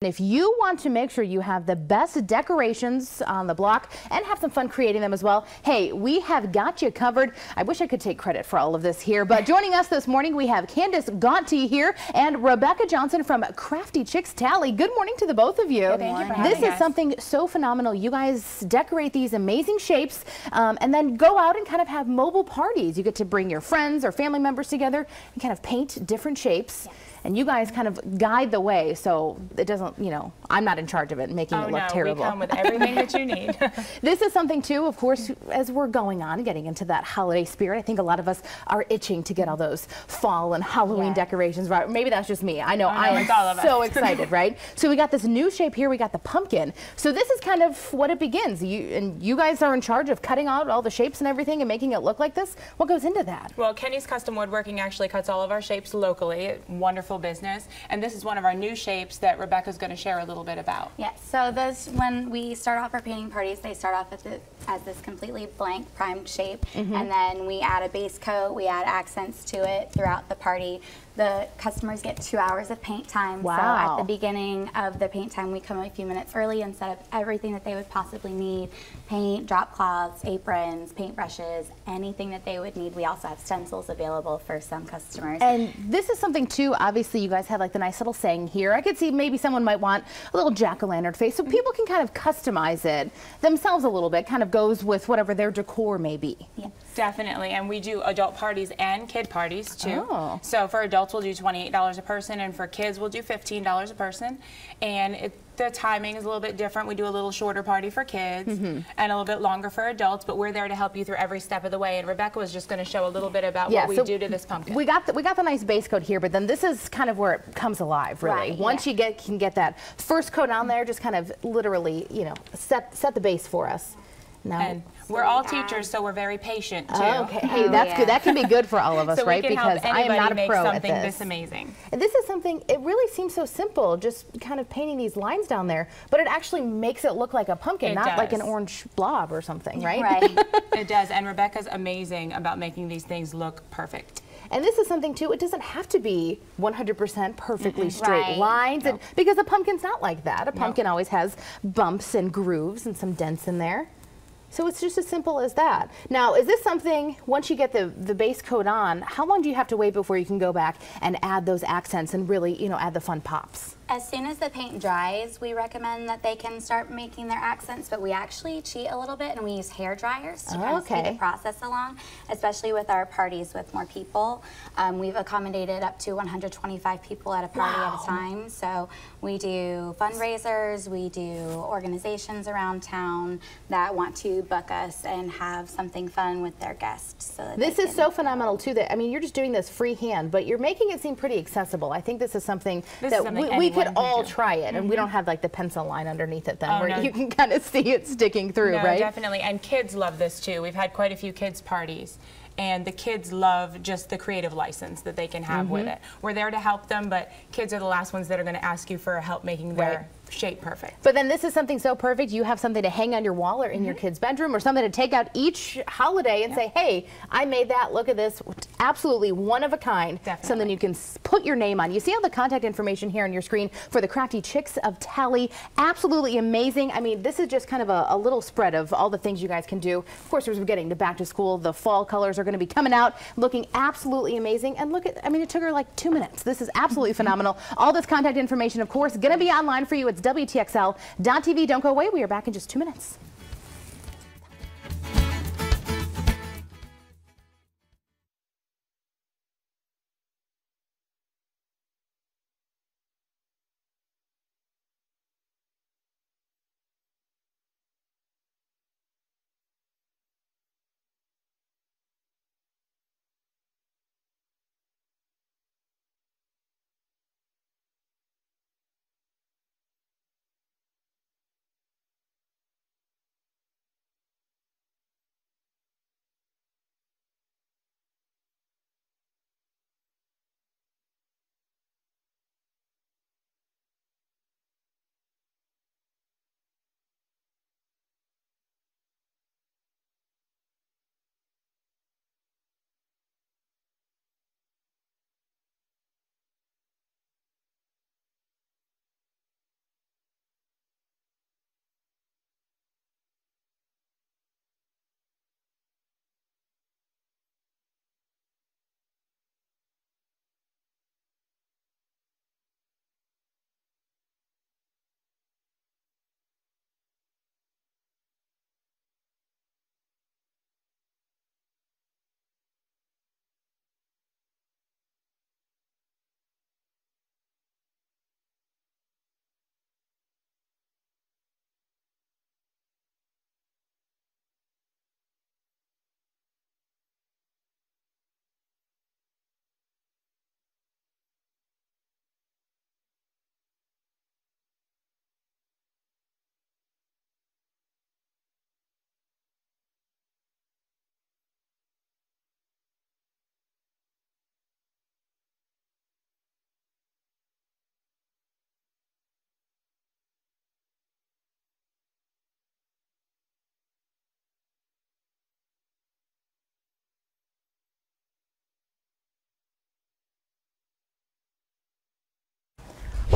If you want to make sure you have the best decorations on the block and have some fun creating them as well, hey, we have got you covered. I wish I could take credit for all of this here, but joining us this morning, we have Candace Gonti here and Rebecca Johnson from Crafty Chicks Tally. Good morning to the both of you. Thank you for having us. This is something so phenomenal. You guys decorate these amazing shapes and then go out and kind of have mobile parties. You get to bring your friends or family members together and kind of paint different shapes. Yes. And you guys kind of guide the way, so it doesn't, you know, I'm not in charge of it, making it look terrible. We come with everything that you need. This is something too, of course, as we're going on, getting into that holiday spirit. I think a lot of us are itching to get all those fall and Halloween decorations right. Maybe that's just me. I know I am so excited, right? So we got this new shape here. We got the pumpkin. So this is kind of what it begins. You guys are in charge of cutting out all the shapes and everything and making it look like this. What goes into that? Well, Kenny's Custom Woodworking actually cuts all of our shapes locally. Wonderful business, and this is one of our new shapes that Rebecca's going to share a little bit about. Yes, so this, when we start off our painting parties, they start off as this completely blank primed shape, and then we add a base coat, we add accents to it throughout the party. The customers get 2 hours of paint time. Wow. So at the beginning of the paint time, we come a few minutes early and set up everything that they would possibly need. Paint, drop cloths, aprons, paint brushes, anything that they would need. We also have stencils available for some customers. And this is something too, obviously you guys have like the nice little saying here. I could see maybe someone might want a little jack-o'-lantern face, so people can kind of customize it themselves a little bit, kind of goes with whatever their decor may be. Yes. Definitely, and we do adult parties and kid parties too. Oh. So for adults we'll do $28 a person, and for kids we'll do $15 a person. And the timing is a little bit different. We do a little shorter party for kids and a little bit longer for adults, but we're there to help you through every step of the way. And Rebecca was just going to show a little bit about what we do to this pumpkin. We got the nice base coat here, but then this is kind of where it comes alive, really. Right, Once you can get that first coat on there, just kind of literally, you know, set the base for us. Now, and we're all teachers, so we're very patient too. Okay, hey, that's good. That can be good for all of us, so right? We can because help I am not a make pro something at this amazing. And this is something. It really seems so simple, just kind of painting these lines down there, but it actually makes it look like a pumpkin, not like an orange blob or something, right? Right. It does, and Rebecca's amazing about making these things look perfect. And this is something too, it doesn't have to be 100% perfectly straight lines, Nope. because a pumpkin's not like that. A pumpkin always has bumps and grooves and some dents in there. So it's just as simple as that. Now, is this something, once you get the base coat on, how long do you have to wait before you can go back and add those accents and really, you know, add the fun pops? As soon as the paint dries, we recommend that they can start making their accents, but we actually cheat a little bit and we use hair dryers to kind of speed the process along, especially with our parties with more people. We've accommodated up to 125 people at a party at a time. So we do fundraisers, we do organizations around town that want to book us and have something fun with their guests. So that this is so phenomenal too that, I mean, you're just doing this freehand, but you're making it seem pretty accessible. I think this is something we could all try it, and we don't have like the pencil line underneath it then where you can kind of see it sticking through, right? Definitely, and kids love this too. We've had quite a few kids parties, and the kids love just the creative license that they can have with it. We're there to help them, but kids are the last ones that are going to ask you for help making their shape perfect. But then this is something so perfect, you have something to hang on your wall or in your kid's bedroom, or something to take out each holiday and say, hey, I made that, look at this, absolutely one of a kind. Definitely. Something you can put your name on. You see all the contact information here on your screen for the Crafty Chicks of Tally. Absolutely amazing. I mean, this is just kind of a little spread of all the things you guys can do. Of course, as we're getting to back to school, the fall colors are going to be coming out, looking absolutely amazing. And look at, I mean, it took her like 2 minutes. This is absolutely phenomenal. All this contact information, of course, going to be online for you. It's WTXL.TV. Don't go away. We are back in just 2 minutes.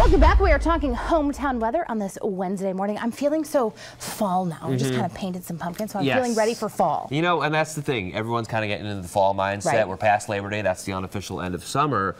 Welcome back. We are talking hometown weather on this Wednesday morning. I'm feeling so fall now. We just kind of painted some pumpkins, so I'm feeling ready for fall. You know, and that's the thing. Everyone's kind of getting into the fall mindset. Right. We're past Labor Day. That's the unofficial end of summer.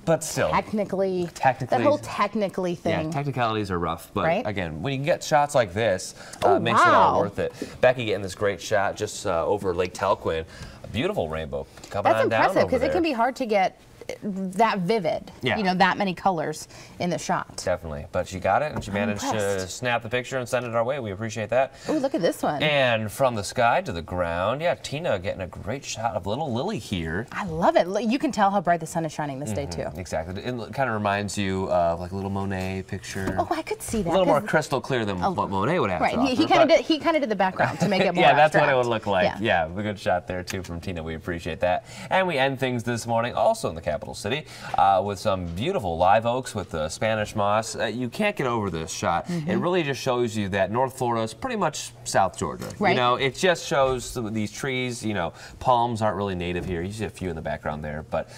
But still. Technically, that whole technically thing. Yeah, technicalities are rough. But right? again, when you can get shots like this, it makes it all worth it. Becky getting this great shot just over Lake Talquin. A beautiful rainbow coming on down over there. That's impressive, because it can be hard to get that vivid, you know, that many colors in the shot. Definitely, but she got it, and she managed to snap the picture and send it our way. We appreciate that. Oh, look at this one. And from the sky to the ground, yeah, Tina getting a great shot of little Lily here. I love it. You can tell how bright the sun is shining this day, too. Exactly. It kind of reminds you of like a little Monet picture. Oh, I could see that. A little more crystal clear than what Monet would have to offer. He kind of did the background to make it more yeah, that's abstract. what it would look like. Yeah, a good shot there, too, from Tina. We appreciate that. And we end things this morning also in the capital city. With some beautiful live oaks with the Spanish moss. You can't get over this shot. It really just shows you that North Florida is pretty much South Georgia. Right. You know, it just shows these trees, you know, palms aren't really native here. You see a few in the background there, but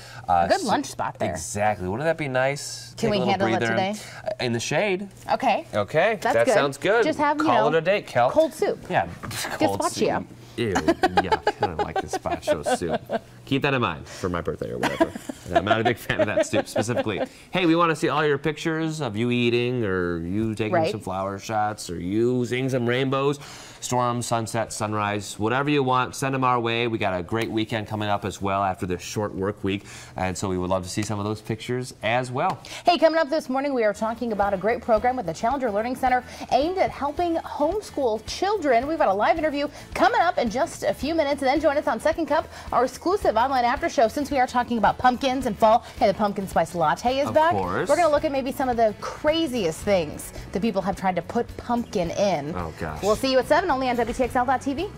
good lunch spot there. Exactly. Wouldn't that be nice? Can we handle it today? In the shade. Okay. Okay. That's that good. sounds good. Just have, call it a day, Kel. Cold soup. Yeah. Gazpacho. Ew, yuck. I don't like gazpacho soup. Keep that in mind for my birthday or whatever. I'm not a big fan of that soup specifically. Hey, we want to see all your pictures of you eating, or you taking some flower shots, or you seeing some rainbows, storm, sunset, sunrise, whatever you want. Send them our way. We got a great weekend coming up as well after this short work week, and so we would love to see some of those pictures as well. Hey, coming up this morning, we are talking about a great program with the Challenger Learning Center aimed at helping homeschool children. We've got a live interview coming up in just a few minutes, and then join us on Second Cup, our exclusive online after show. Since we are talking about pumpkins and fall, hey, the pumpkin spice latte is back. We're going to look at maybe some of the craziest things that people have tried to put pumpkin in. Oh, gosh. We'll see you at 7, only on WTXL.tv.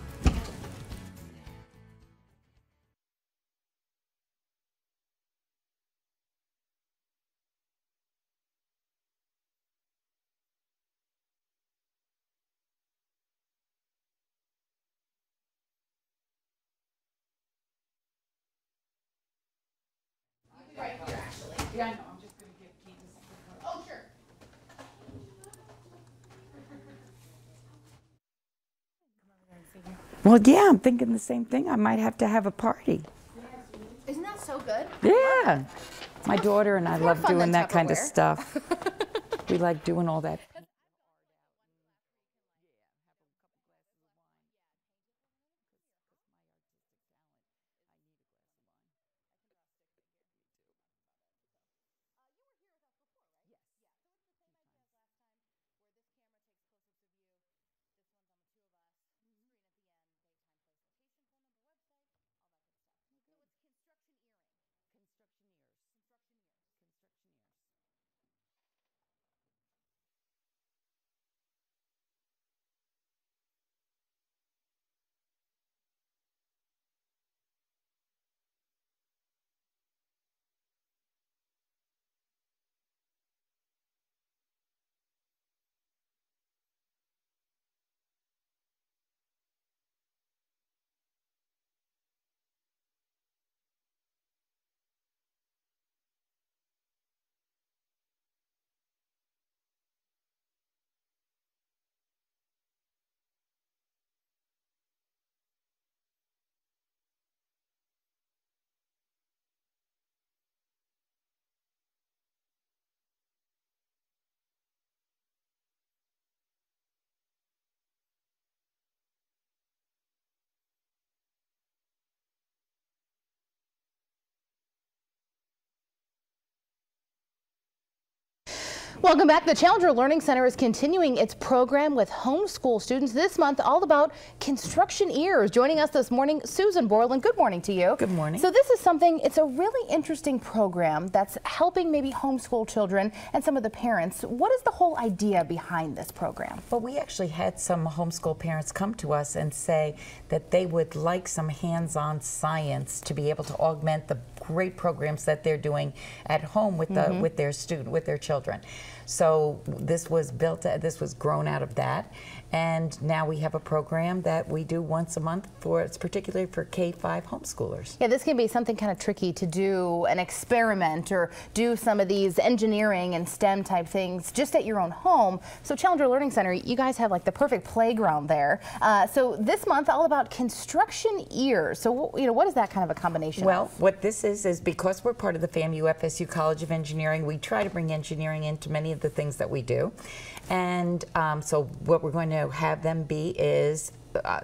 Right here, actually. Yeah, I know. I'm just going to give Kate this. Oh, sure. Well, yeah, I'm thinking the same thing. I might have to have a party. Isn't that so good? Yeah. My daughter and I love doing that kind of stuff. We like doing all that. Welcome back. The Challenger Learning Center is continuing its program with homeschool students this month, all about construction ears. Joining us this morning, Susan Borland. Good morning to you. Good morning. So this is something, it's a really interesting program that's helping maybe homeschool children and some of the parents. What is the whole idea behind this program? Well, we actually had some homeschool parents come to us and say that they would like some hands-on science to be able to augment the great programs that they're doing at home with with their children. So this was grown out of that. And now we have a program that we do once a month it's particularly for K-5 homeschoolers. Yeah, this can be something kind of tricky to do an experiment or do some of these engineering and STEM type things just at your own home. So Challenger Learning Center, you guys have like the perfect playground there. So this month, all about construction ears. So, you know, what is that kind of a combination Well, of? what this is because we're part of the FAMU FSU College of Engineering, we try to bring engineering into many of the things that we do. And so what we're going to have them be is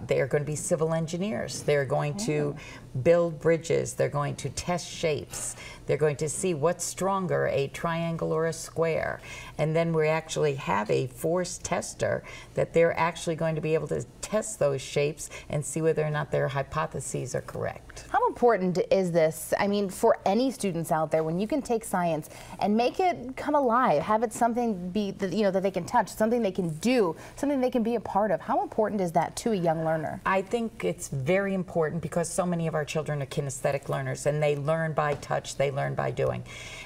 they're going to be civil engineers. They're going to build bridges. They're going to test shapes. They're going to see what's stronger, a triangle or a square. And then we actually have a force tester that they're actually going to be able to test those shapes and see whether or not their hypotheses are correct. How important is this, I mean, for any students out there, when you can take science and make it come alive, have it something be that, you know, that they can touch, something they can do, something they can be a part of? How important is that to a young learner? I think it's very important because so many of our children are kinesthetic learners and they learn by touch, they learn by doing.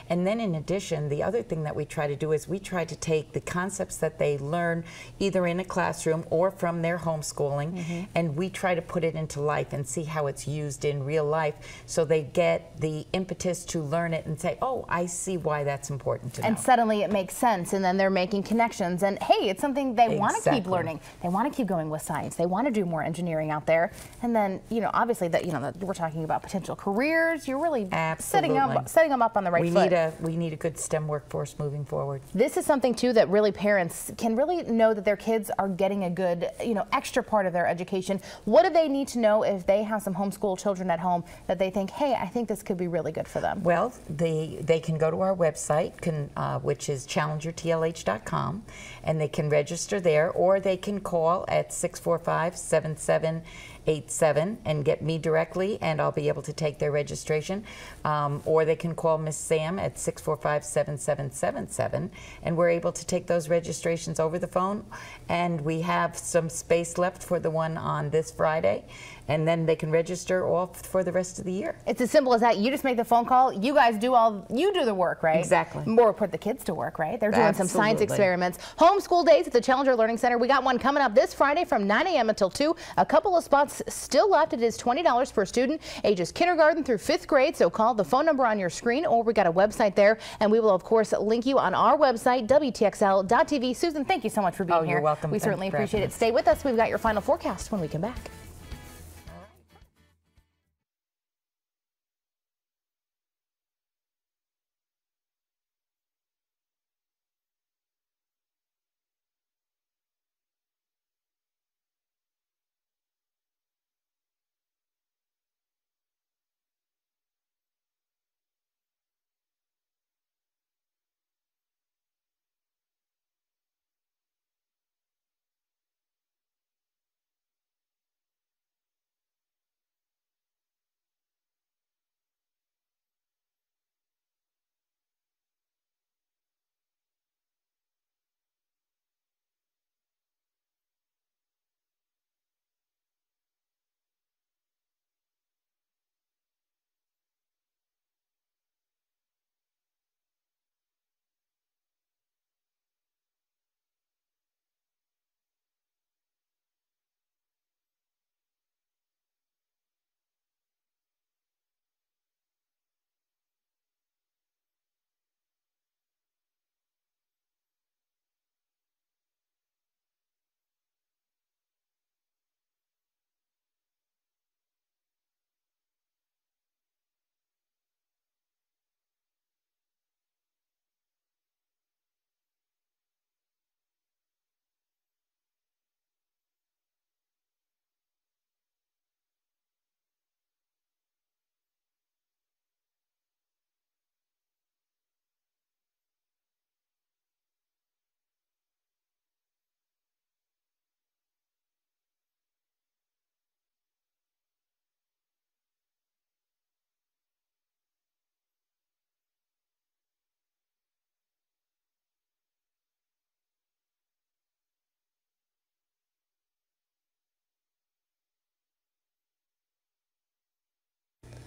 And then in addition, the other thing that we try to do is we try to take the concepts that they learn either in a classroom or from their homeschooling, and we try to put it into life and see how it's used in real life so they get the impetus to learn it and say, oh, I see why that's important to know. And suddenly it makes sense, and then they're making connections, and hey, it's something they want to keep learning. They want to keep going with science. They want to do more engineering out there. And then, you know, obviously that, you know, that we're talking about potential careers. You're really setting them up on the right foot. We need a good STEM workforce moving forward. This is something too that really parents can really know that their kids are getting a good, you know, extra part of their education. What do they need to know if they have some homeschool children at home that they think, hey, I think this could be really good for them? Well, they can go to our website, which is challengertlh.com, and they can register there, or they can call at 645-7787 and get me directly, and I'll be able to take their registration. Or they can call Miss Sam at 645-7777, and we're able to take those registrations over the phone. And we have some space left for the one on this Friday, and then they can register all for the rest of the year. It's as simple as that. You just make the phone call. You guys do the work, right? Exactly. More put the kids to work, right? They're doing some science experiments. Homeschool days at the Challenger Learning Center. We got one coming up this Friday from 9 a.m. until 2. A couple of spots still left. It is $20 per student, ages kindergarten through 5th grade. So call the phone number on your screen, or we got a website there, and we will of course link you on our website, WTXL.tv. Susan, thank you so much for being here. You're welcome. We certainly appreciate it. Stay with us. We've got your final forecast when we come back.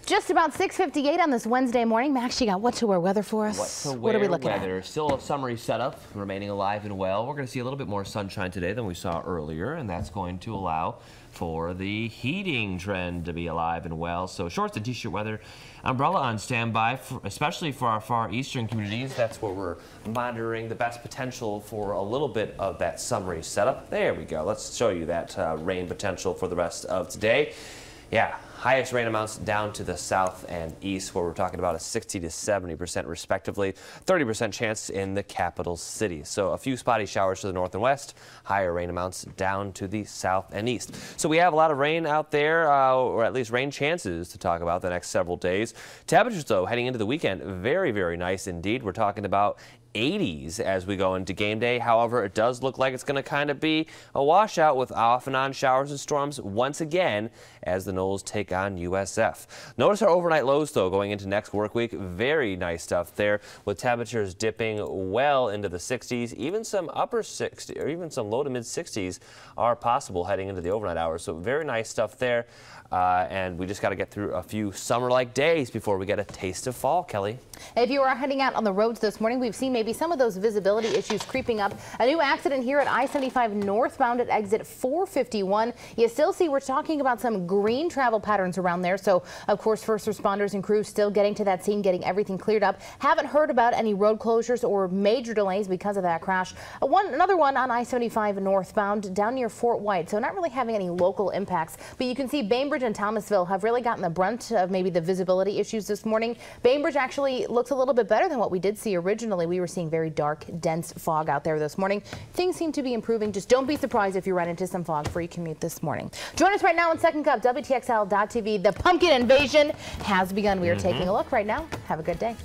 Just about 6:58 on this Wednesday morning. Max, you got what to wear weather for us? What are we looking at? Still a summery setup, remaining alive and well. We're going to see a little bit more sunshine today than we saw earlier, and that's going to allow for the heating trend to be alive and well. So shorts and t-shirt weather, umbrella on standby, especially for our far eastern communities. That's where we're monitoring the best potential for a little bit of that summery setup. There we go. Let's show you that rain potential for the rest of today. Yeah, highest rain amounts down to the south and east, where we're talking about a 60 to 70% respectively, 30% chance in the capital city. So a few spotty showers to the north and west, higher rain amounts down to the south and east. So we have a lot of rain out there, or at least rain chances to talk about the next several days. Temperatures, though, heading into the weekend, very, very nice indeed. We're talking about 80s as we go into game day. However, it does look like it's going to kind of be a washout with off and on showers and storms once again as the Noles take on USF. Notice our overnight lows, though, going into next work week. Very nice stuff there, with temperatures dipping well into the 60s. Even some upper 60s or even some low to mid 60s are possible heading into the overnight hours. So very nice stuff there. And we just got to get through a few summer-like days before we get a taste of fall, Kelly. If you are heading out on the roads this morning, we've seen maybe some of those visibility issues creeping up. A new accident here at I-75 northbound at exit 451. You still see we're talking about some green travel patterns around there. So, of course, first responders and crews still getting to that scene, getting everything cleared up. Haven't heard about any road closures or major delays because of that crash. Another one on I-75 northbound down near Fort White. So not really having any local impacts, but you can see Bainbridge and Thomasville have really gotten the brunt of maybe the visibility issues this morning. Bainbridge actually looks a little bit better than what we did see originally. We were seeing very dark, dense fog out there this morning. Things seem to be improving. Just don't be surprised if you run into some fog for your commute this morning. Join us right now on Second Cup, WTXL.TV. The pumpkin invasion has begun. We are taking a look right now. Have a good day.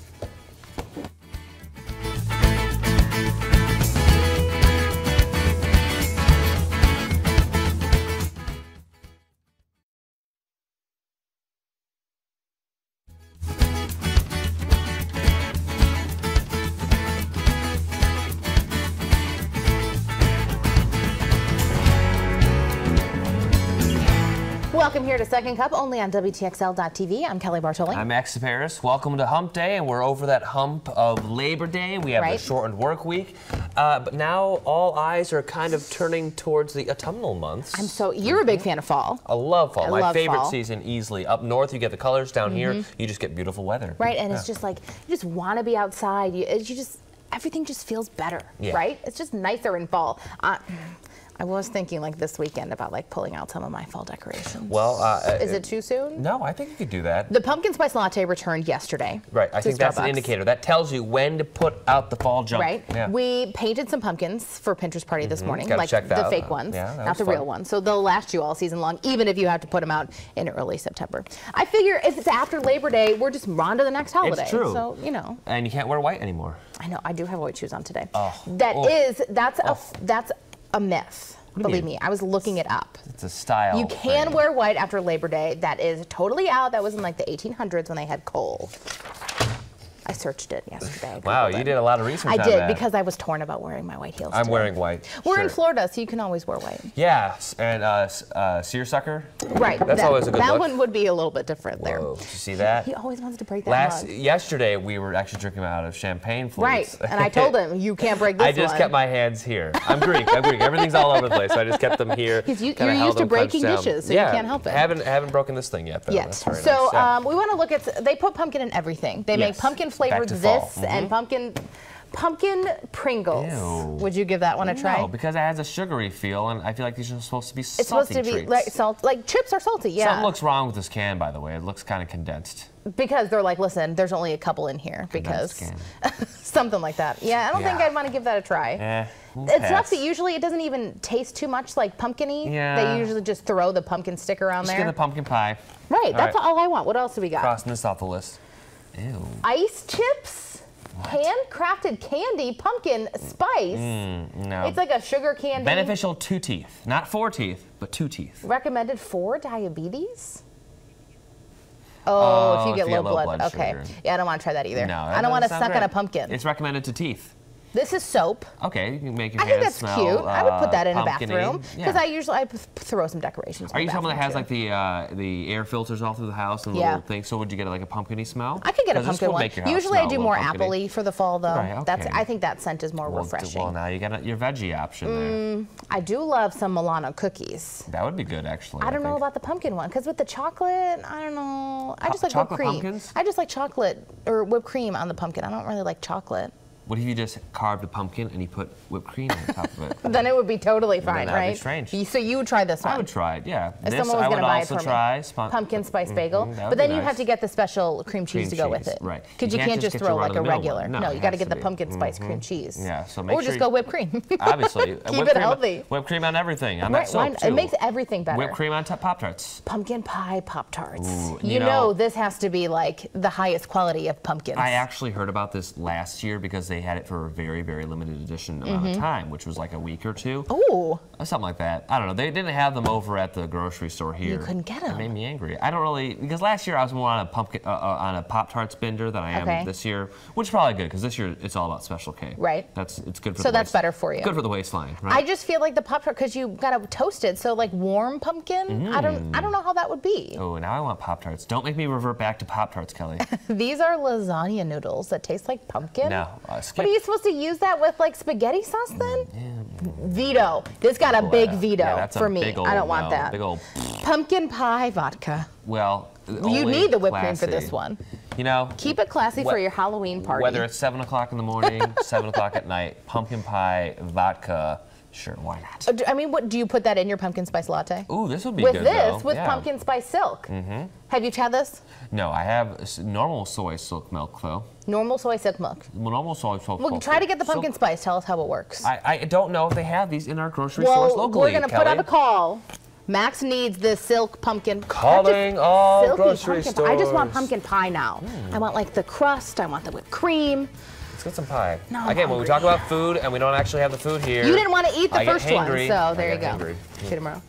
Welcome here to Second Cup, only on WTXL.TV. I'm Kelly Bartoli. I'm Max Paris. Welcome to Hump Day, and we're over that hump of Labor Day. We have the shortened work week, but now all eyes are kind of turning towards the autumnal months. You're a big fan of fall. I love fall. My favorite season easily. Up north, you get the colors. Down here, you just get beautiful weather. Right, and it's just like, you just want to be outside. Everything just feels better, right? It's just nicer in fall. I was thinking like this weekend about like pulling out some of my fall decorations. Well, is it too soon? No, I think you could do that. The pumpkin spice latte returned yesterday. Right, I think that's an indicator. That tells you when to put out the fall junk. Right. Yeah. We painted some pumpkins for Pinterest party this morning, like the fake ones, not the real ones. So they'll last you all season long, even if you have to put them out in early September. I figure if it's after Labor Day, we're just on to the next holiday. It's true. So, you know. And you can't wear white anymore. I know. I do have white shoes on today. Oh. That's a myth. Believe me, I was looking it up. It's a style. You can wear white after Labor Day. That is totally out. That was in like the 1800s when they had coal. I searched it yesterday. Wow, you did a lot of research on that. I did, because I was torn about wearing my white heels I'm today. wearing white. We're in Florida, so you can always wear white. Yeah, and seersucker. Right. That's always a good look. That one would be a little bit different there. Whoa, did you see that? He always wants to break that mug. Yesterday, we were actually drinking out of champagne flutes. Right, and I told him, you can't break this one. I just kept my hands here. I'm Greek. Everything's all over the place, so I just kept them here. You're used to breaking dishes, so you can't help it. Haven't broken this thing yet, though. Yet. That's so nice. we want to look at, they put pumpkin in everything. They make pumpkin flavored this and pumpkin Pringles. Ew. Would you give that one a try? No, because it has a sugary feel, and I feel like these are supposed to be salty It's supposed to be treats. like chips are salty, yeah. Something looks wrong with this can, by the way. It looks kind of condensed. Because they're like, listen, there's only a couple in here, because something like that. Yeah, I don't think I'd want to give that a try. It's tough that usually it doesn't even taste too much like pumpkin-y. Yeah. They usually just throw the pumpkin sticker on there. Just get the pumpkin pie. Right, that's all I want. What else do we got? Crossing this off the list. Ew. Ice chips? Handcrafted candy, pumpkin spice. No. It's like a sugar candy. Beneficial to teeth. Not for teeth, but to teeth. Recommended for diabetes? Oh, if you get low blood. Okay. Sugar. Yeah, I don't want to try that either. No, I don't want to suck on a pumpkin. It's recommended to teeth. This is soap. Okay, you can make your I think hands that's smell, cute. I would put that in a pumpkin-y. bathroom because I throw some decorations. Are in you the someone that has bathroom, like the air filters all through the house and the little thing? So would you get like a pumpkin-y smell? I could get a 'Cause this pumpkin will one. make your house Usually I smell do a more little pumpkin-y. apple-y for the fall though. Right, okay. I think that scent is more refreshing. Well, now you got your veggie option I do love some Milano cookies. there. That would be good, actually. I don't know think. about the pumpkin one because with the chocolate, I don't know. I just like whipped chocolate cream. pumpkins? I just like chocolate or whipped cream on the pumpkin. I don't really like chocolate. What if you just carved a pumpkin and you put whipped cream on top of it? Then it would be totally fine, that'd be right? strange. So you would try this one. I would try it, yeah. If This someone was I going would to buy it also for try. me. Pumpkin spice bagel. that But would then be you'd have nice. to get the special cream cheese to go Cream with cheese, it. right. Because You you can't just get throw your like a run-of-the-mill regular. one. No, No, it you got to has get to the be. pumpkin spice cream cheese. Yeah, so make Or sure just go whipped cream. Obviously. Keep it healthy. Whipped cream on everything. On Right, that soap, too. it makes everything better. Whipped cream on top Pop-Tarts. Pumpkin pie Pop-Tarts. Ooh, You know this has to be like the highest quality of pumpkins. I actually heard about this last year because they had it for a very, very limited edition amount of time, which was like a week or two. Ooh. Something like that. I don't know. They didn't have them over at the grocery store here. You couldn't get It 'em. made me angry. I don't really, because last year I was more on a pumpkin, on a Pop-Tarts bender than I am Okay. this year, which is probably good because this year it's all about Special K. Right. It's good for So the that's waist- better for you. Good for the waistline, right? I just feel like the Pop-Tart, because you got to toast it, so like warm pumpkin, I don't know how that would be. Oh, now I want Pop-Tarts. Don't make me revert back to Pop-Tarts, Kelly. These are lasagna noodles that taste like pumpkin. No, What skip. are you supposed to use that with, like spaghetti sauce then? Veto. This got a big veto Yeah, that's a for me. big I don't old want no, that. Big old, Pumpkin pie vodka. well, You only need the whipped cream for classy. this one. You know, Keep it classy for your Halloween party. whether it's 7 o'clock in the morning, 7 o'clock at night, pumpkin pie, vodka, sure, why not? I mean, what do you put that in your pumpkin spice latte? Ooh, this would be With good this, though. with Yeah. pumpkin spice silk. Have you tried this? No, I have normal soy silk milk though. Normal soy silk milk. Normal soy silk Well, milk. try to get the So- pumpkin spice. Tell us how it works. I don't know if they have these in our grocery stores Well, locally. we're going to put Kelly. out a call. Max needs the silk pumpkin. Calling all Silky grocery pumpkin pie. I just want stores. pumpkin pie now. I want like the crust. I want the whipped cream. Let's get some pie. No, I'm Again, when we hungry. talk about food and we don't actually have the food here. You didn't want to eat the I get first one, hangry. so I there you get go. hangry. See you tomorrow.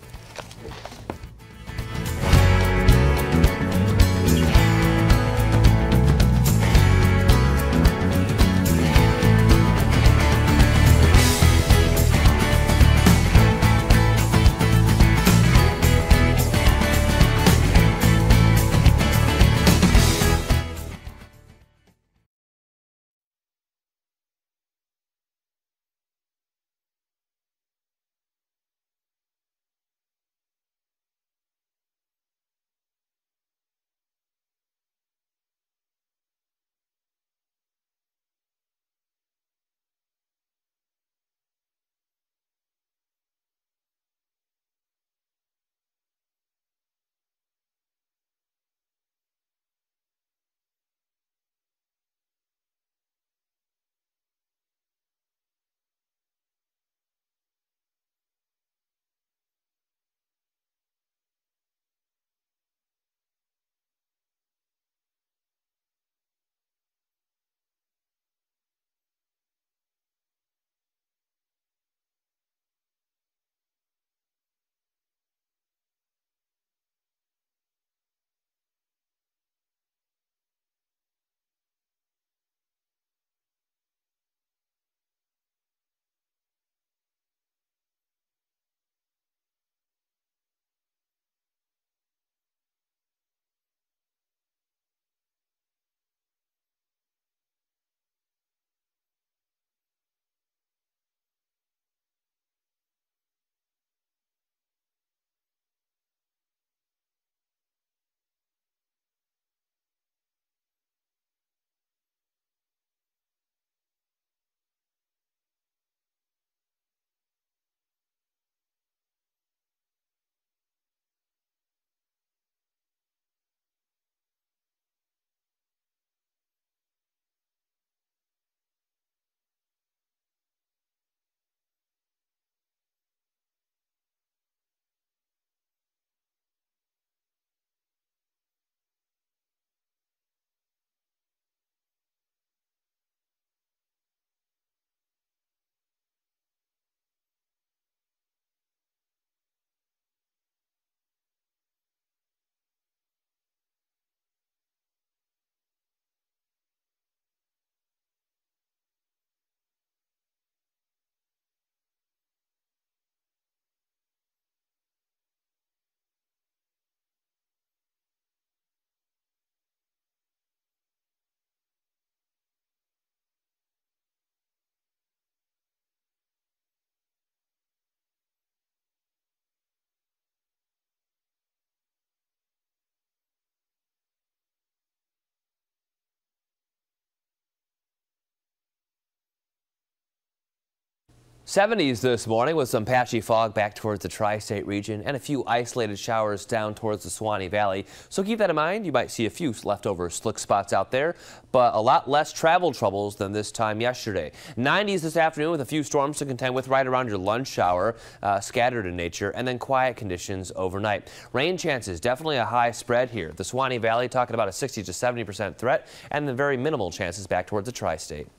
70s this morning with some patchy fog back towards the tri-state region and a few isolated showers down towards the Suwannee Valley. So keep that in mind. You might see a few leftover slick spots out there, but a lot less travel troubles than this time yesterday. 90s this afternoon with a few storms to contend with right around your lunch hour, scattered in nature, and then quiet conditions overnight. Rain chances, definitely a high spread here. The Suwannee Valley talking about a 60 to 70% threat, and the very minimal chances back towards the tri-state.